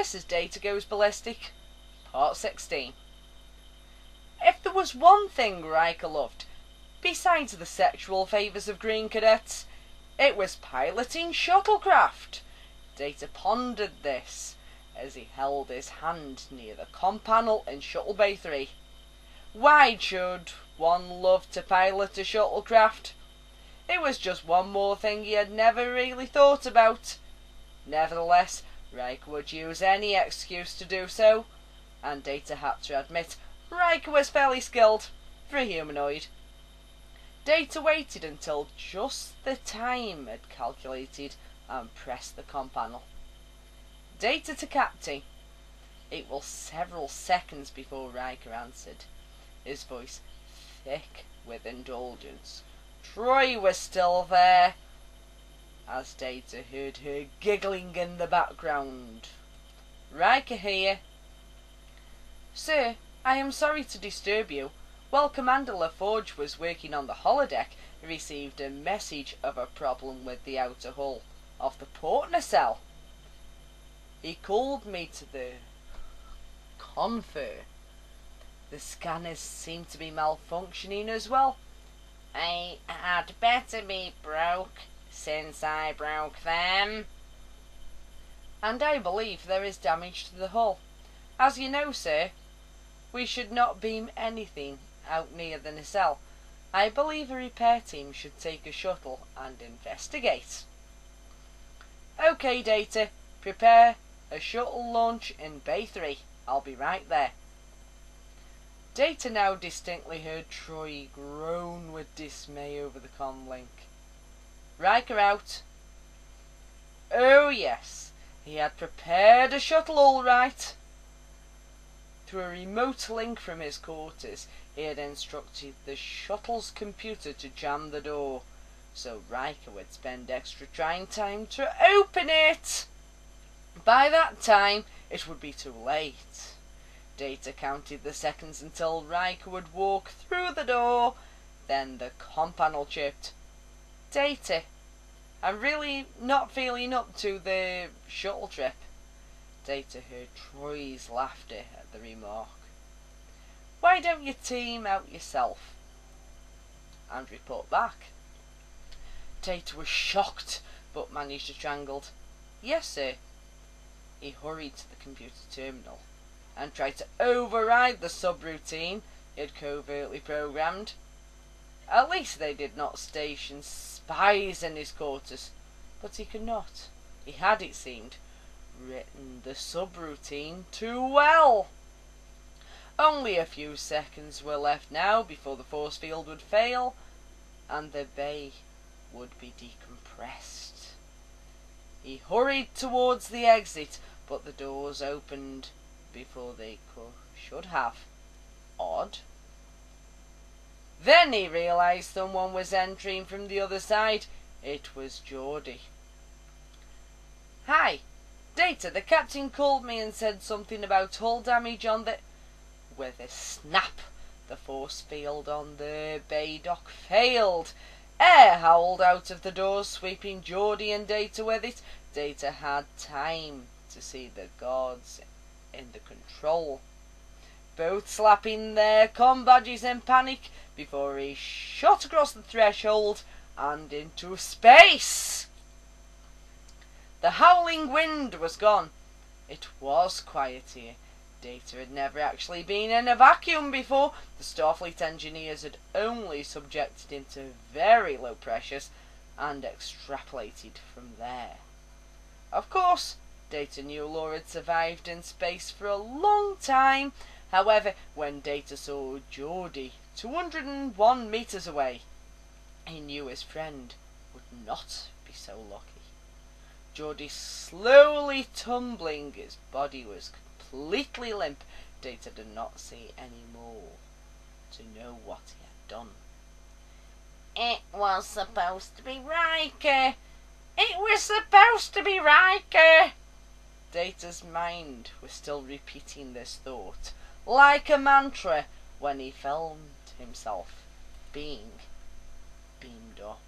this is Data Goes Ballistic, Part 16. If there was one thing Riker loved, besides the sexual favours of green cadets, it was piloting shuttlecraft. Data pondered this as he held his hand near the comm panel in Shuttle Bay 3. Why should one love to pilot a shuttlecraft? It was just one more thing he had never really thought about. Nevertheless, Riker would use any excuse to do so, and Data had to admit Riker was fairly skilled for a humanoid. Data waited until just the time had calculated and pressed the comm panel. Data to Captain. It was several seconds before Riker answered, his voice thick with indulgence. Troy was still there, as Data heard her giggling in the background. Riker here. Sir, I am sorry to disturb you. While Commander LaForge was working on the holodeck, he received a message of a problem with the outer hull of the port nacelle. He called me to the confer. The scanners seem to be malfunctioning as well. I had better be broke, since I broke them. And I believe there is damage to the hull. As you know, sir, we should not beam anything out near the nacelle. I believe a repair team should take a shuttle and investigate. Okay, Data, prepare a shuttle launch in Bay 3. I'll be right there. Data now distinctly heard Troy groan with dismay over the comm link. Riker out. Oh yes, he had prepared a shuttle all right. Through a remote link from his quarters, he had instructed the shuttle's computer to jam the door, so Riker would spend extra trying time to open it. By that time, it would be too late. Data counted the seconds until Riker would walk through the door. Then the comm panel chirped. Data, I'm really not feeling up to the shuttle trip. Data heard Troy's laughter at the remark. Why don't you team out yourself and report back? Data was shocked, but managed to strangle. Yes, sir. He hurried to the computer terminal and tried to override the subroutine he had covertly programmed. At least they did not station spies in his quarters, but he could not. He had, it seemed, written the subroutine too well. Only a few seconds were left now before the force field would fail and the bay would be decompressed. He hurried towards the exit, but the doors opened before they should have. Odd. Then he realised someone was entering from the other side. It was Geordie. Hi, Data, the captain called me and said something about hull damage on the... With a snap, the force field on the bay dock failed. Air howled out of the doors, sweeping Geordie and Data with it. Data had time to see the guards in the control, both slapping their comm badges in panic before he shot across the threshold and into space. The howling wind was gone. It was quiet here. Data had never actually been in a vacuum before. The Starfleet engineers had only subjected him to very low pressures and extrapolated from there. Of course, Data knew Laura had survived in space for a long time. However, when Data saw Geordie 201 meters away, he knew his friend would not be so lucky. Geordie slowly tumbling, his body was completely limp. Data did not see any more to know what he had done. It was supposed to be Riker. It was supposed to be Riker. Data's mind was still repeating this thought like a mantra when he found himself being beamed up.